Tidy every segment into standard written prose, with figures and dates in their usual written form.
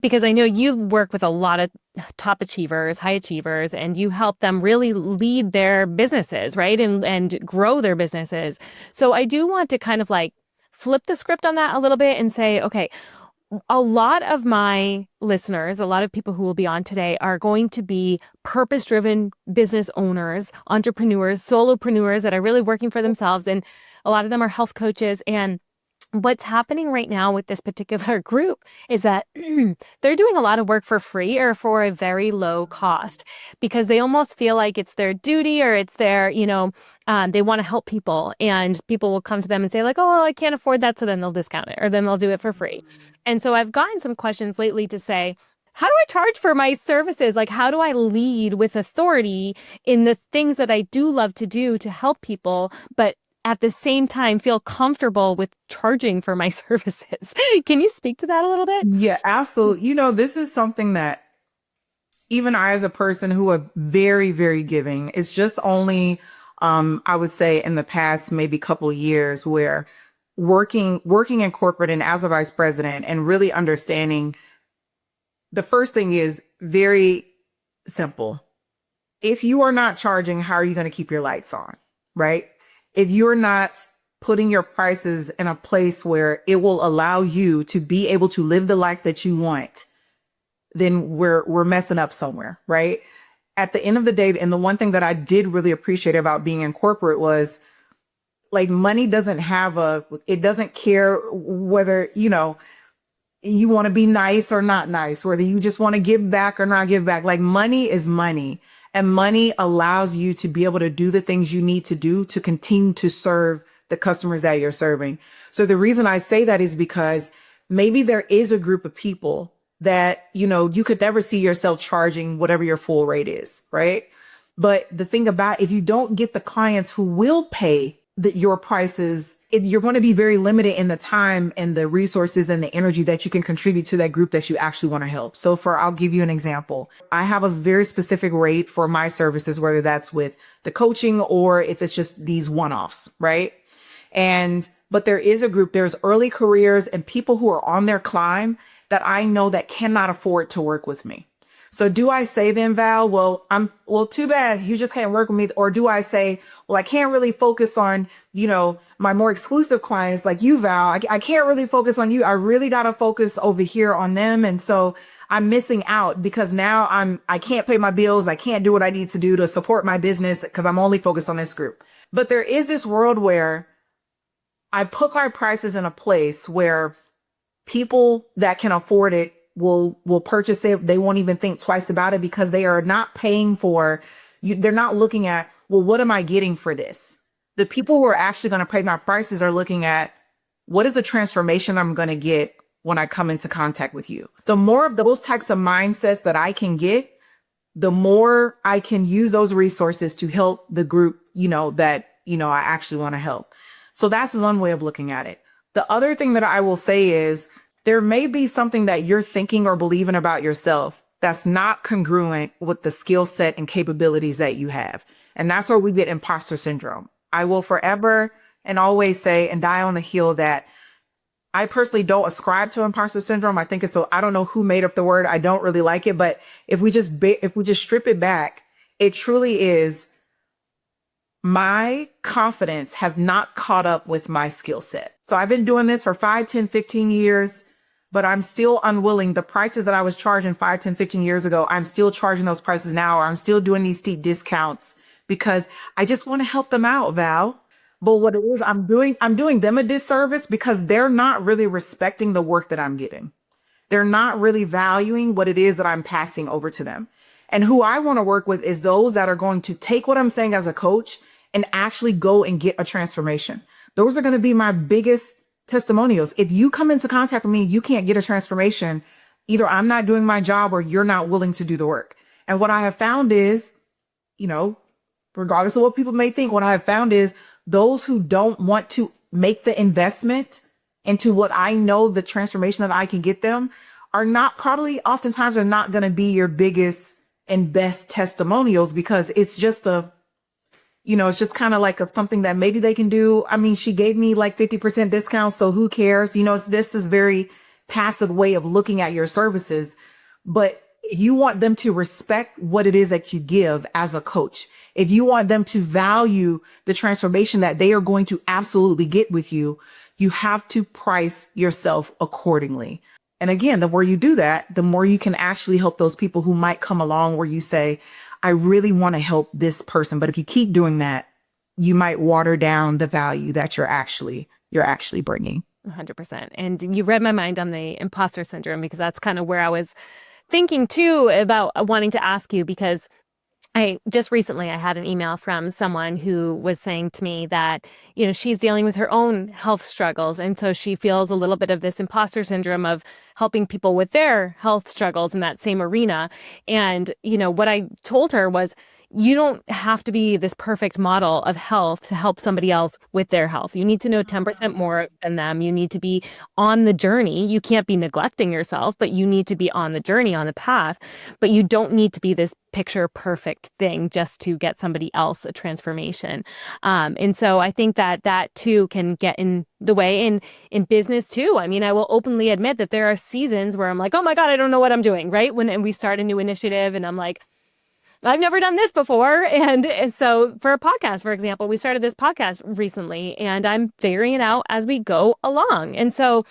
because I know you work with a lot of top achievers, high achievers, and you help them really lead their businesses, right? And grow their businesses. So I do want to kind of like flip the script on that a little bit and say, okay, a lot of my listeners, a lot of people who will be on today are going to be purpose-driven business owners, entrepreneurs, solopreneurs that are really working for themselves. And a lot of them are health coaches. And what's happening right now with this particular group is that they're doing a lot of work for free or for a very low cost because they almost feel like it's their duty or it's their, they want to help people and people will come to them and say like, oh, well, I can't afford that. So then they'll discount it or then they'll do it for free. And so I've gotten some questions lately to say, how do I charge for my services? Like, how do I lead with authority in the things that I do love to do to help people, but at the same time feel comfortable with charging for my services? Can you speak to that a little bit? Yeah, absolutely. This is something that even I, as a person who are very, very giving, it's just only, I would say in the past, maybe couple years where working in corporate and as a vice president and really understanding the first thing is very simple. If you are not charging, how are you going to keep your lights on? Right? If you're not putting your prices in a place where it will allow you to be able to live the life that you want, then we're messing up somewhere, right? At the end of the day, and the one thing that I did really appreciate about being in corporate was like money it doesn't care whether, you want to be nice or not nice, whether you just want to give back or not give back. Like money is money. And money allows you to be able to do the things you need to do to continue to serve the customers that you're serving. So the reason I say that is because maybe there is a group of people that, you could never see yourself charging whatever your full rate is, right? But the thing about if you don't get the clients who will pay your prices, you're going to be very limited in the time and the resources and the energy that you can contribute to that group that you actually want to help. So I'll give you an example. I have a very specific rate for my services, whether that's with the coaching or if it's just these one-offs, right? But there is a group, there's early careers and people who are on their climb that I know that cannot afford to work with me. So do I say then, Val, well, too bad you just can't work with me? Or do I say, well, I can't really focus on, my more exclusive clients like you, Val. I can't really focus on you. I really got to focus over here on them. And so I'm missing out because now I can't pay my bills. I can't do what I need to do to support my business because I'm only focused on this group. But there is this world where I put my prices in a place where people that can afford it will purchase it. They won't even think twice about it because they are not paying for you. They're not looking at, well, what am I getting for this? The people who are actually going to pay my prices are looking at what is the transformation I'm going to get when I come into contact with you. The more of those types of mindsets that I can get, the more I can use those resources to help the group, that, I actually want to help. So that's one way of looking at it. The other thing that I will say is there may be something that you're thinking or believing about yourself that's not congruent with the skill set and capabilities that you have. And that's where we get imposter syndrome. I will forever and always say and die on the hill that I personally don't ascribe to imposter syndrome. I think I don't know who made up the word. I don't really like it. But if we just strip it back, it truly is my confidence has not caught up with my skill set. So I've been doing this for 5, 10, 15 years, but I'm still unwilling. The prices that I was charging 5, 10, 15 years ago, I'm still charging those prices now, or I'm still doing these steep discounts because I just want to help them out, Val. But what it is, I'm doing them a disservice because they're not really respecting the work that I'm giving. They're not really valuing what it is that I'm passing over to them. And who I want to work with is those that are going to take what I'm saying as a coach and actually go and get a transformation. Those are going to be my biggest testimonials. If you come into contact with me, you can't get a transformation. Either I'm not doing my job or you're not willing to do the work. And what I have found is, regardless of what people may think, what I have found is those who don't want to make the investment into what I know the transformation that I can get them oftentimes are not going to be your biggest and best testimonials because it's just it's just kind of like something that maybe they can do. I mean, she gave me like 50% discount, so who cares? This is very passive way of looking at your services, but you want them to respect what it is that you give as a coach. If you want them to value the transformation that they are going to absolutely get with you, you have to price yourself accordingly. And again, the more you do that, the more you can actually help those people who might come along where you say, I really want to help this person. But if you keep doing that, you might water down the value that you're actually bringing. 100%. And you read my mind on the imposter syndrome, because that's kind of where I was thinking too about wanting to ask you, because I had an email from someone who was saying to me that, she's dealing with her own health struggles. And so she feels a little bit of this imposter syndrome of helping people with their health struggles in that same arena. And, what I told her was, you don't have to be this perfect model of health to help somebody else with their health. You need to know 10% more than them. You need to be on the journey. You can't be neglecting yourself, but you need to be on the journey, on the path. But you don't need to be this picture perfect thing just to get somebody else a transformation. And so I think that too can get in the way in business too. I mean, I will openly admit that there are seasons where I'm like, oh my God, I don't know what I'm doing, right? When we start a new initiative and I'm like, I've never done this before. And so for a podcast, for example, we started this podcast recently and I'm figuring it out as we go along. And so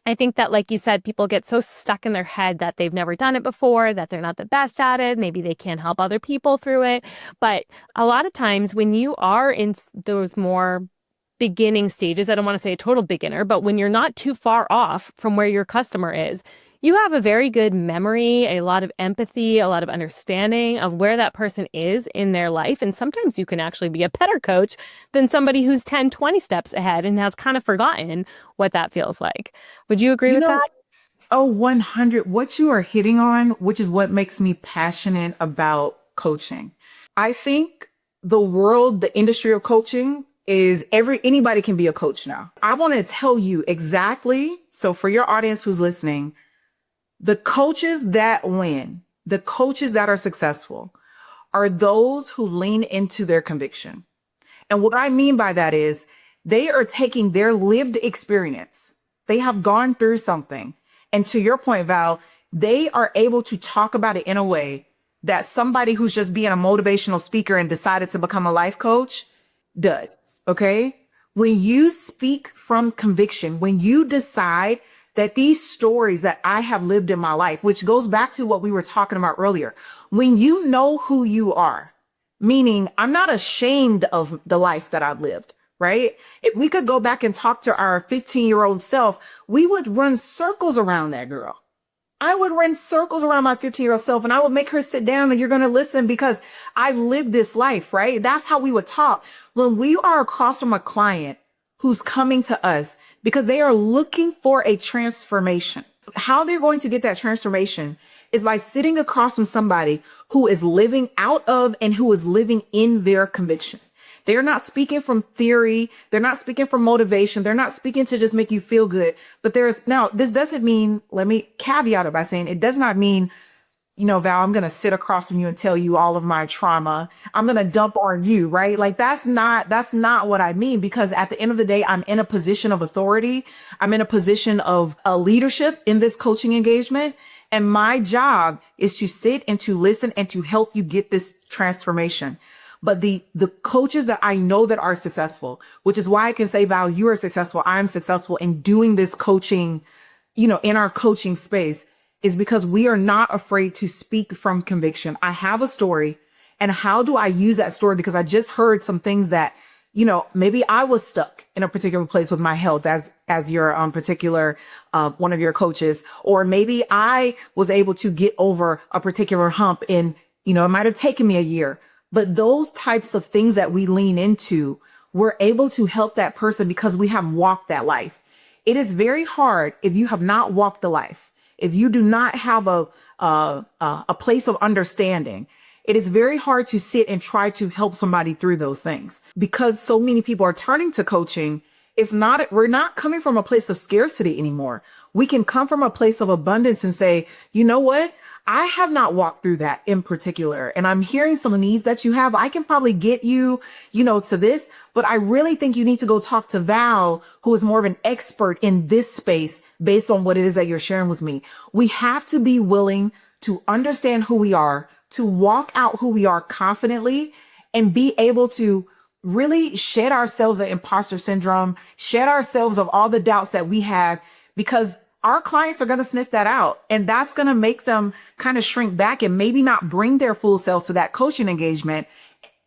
I think that, like you said, people get so stuck in their head that they've never done it before, that they're not the best at it. Maybe they can't help other people through it. But a lot of times when you are in those more beginning stages, I don't want to say a total beginner, but when you're not too far off from where your customer is, you have a very good memory, a lot of empathy, a lot of understanding of where that person is in their life. And sometimes you can actually be a better coach than somebody who's 10, 20 steps ahead and has kind of forgotten what that feels like. Would you agree with that? Oh, 100. What you are hitting on, which is what makes me passionate about coaching. I think the industry of coaching is anybody can be a coach now. I want to tell you exactly. So for your audience who's listening, the coaches that win, the coaches that are successful are those who lean into their conviction. And what I mean by that is they are taking their lived experience. They have gone through something. And to your point, Val, they are able to talk about it in a way that somebody who's just being a motivational speaker and decided to become a life coach does. Okay. When you speak from conviction, when you decide that these stories that I have lived in my life, which goes back to what we were talking about earlier, when you know who you are, meaning I'm not ashamed of the life that I've lived, right? If we could go back and talk to our 15-year-old self, we would run circles around that girl. I would run circles around my 15-year-old self and I would make her sit down and you're going to listen because I've lived this life, right? That's how we would talk. When we are across from a client who's coming to us because they are looking for a transformation, how they're going to get that transformation is by sitting across from somebody who is living out of and who is living in their conviction. They're not speaking from theory. They're not speaking from motivation. They're not speaking to just make you feel good. But this doesn't mean, let me caveat it by saying it does not mean, Val, I'm going to sit across from you and tell you all of my trauma. I'm going to dump on you, right? Like that's not what I mean, because at the end of the day, I'm in a position of authority. I'm in a position of leadership in this coaching engagement. And my job is to sit and to listen and to help you get this transformation. But the coaches that I know that are successful, which is why I can say, Val, you are successful. I'm successful in doing this coaching, in our coaching space, is because we are not afraid to speak from conviction. I have a story, and how do I use that story? Because I just heard some things that, maybe I was stuck in a particular place with my health as your particular one of your coaches, or maybe I was able to get over a particular hump and, it might have taken me a year. But those types of things that we lean into, we're able to help that person because we have walked that life. It is very hard if you have not walked the life. If you do not have a place of understanding, it is very hard to sit and try to help somebody through those things. Because so many people are turning to coaching, we're not coming from a place of scarcity anymore. We can come from a place of abundance and say, you know what? I have not walked through that in particular. And I'm hearing some needs that you have. I can probably get you, to this, but I really think you need to go talk to Val, who is more of an expert in this space based on what it is that you're sharing with me. We have to be willing to understand who we are, to walk out who we are confidently, and be able to really shed ourselves of imposter syndrome, shed ourselves of all the doubts that we have, because our clients are going to sniff that out, and that's going to make them kind of shrink back and maybe not bring their full selves to that coaching engagement,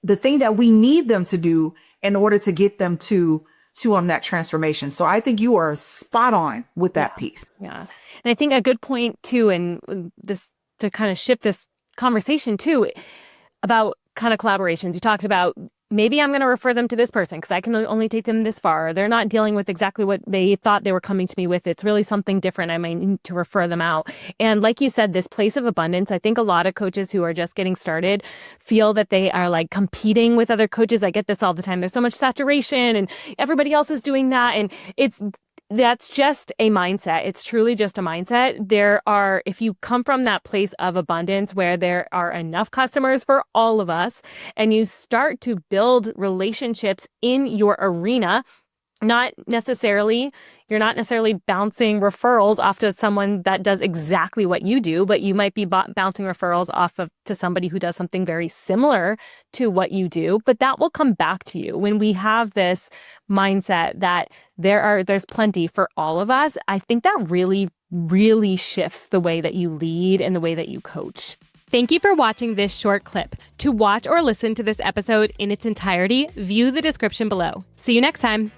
the thing that we need them to do in order to get them to that transformation. So I think you are spot on with that piece. Yeah. And I think a good point too, and this to kind of shift this conversation too, about kind of collaborations. You talked about, maybe I'm going to refer them to this person because I can only take them this far. They're not dealing with exactly what they thought they were coming to me with. It's really something different. I might need to refer them out. And like you said, this place of abundance, I think a lot of coaches who are just getting started feel that they are like competing with other coaches. I get this all the time. There's so much saturation and everybody else is doing that. And that's just a mindset. It's truly just a mindset. If you come from that place of abundance where there are enough customers for all of us, and you start to build relationships in your arena, you're not necessarily bouncing referrals off to someone that does exactly what you do, but you might be bouncing referrals off to somebody who does something very similar to what you do. But that will come back to you when we have this mindset that there's plenty for all of us. I think that really, really shifts the way that you lead and the way that you coach. Thank you for watching this short clip. To watch or listen to this episode in its entirety, view the description below. See you next time.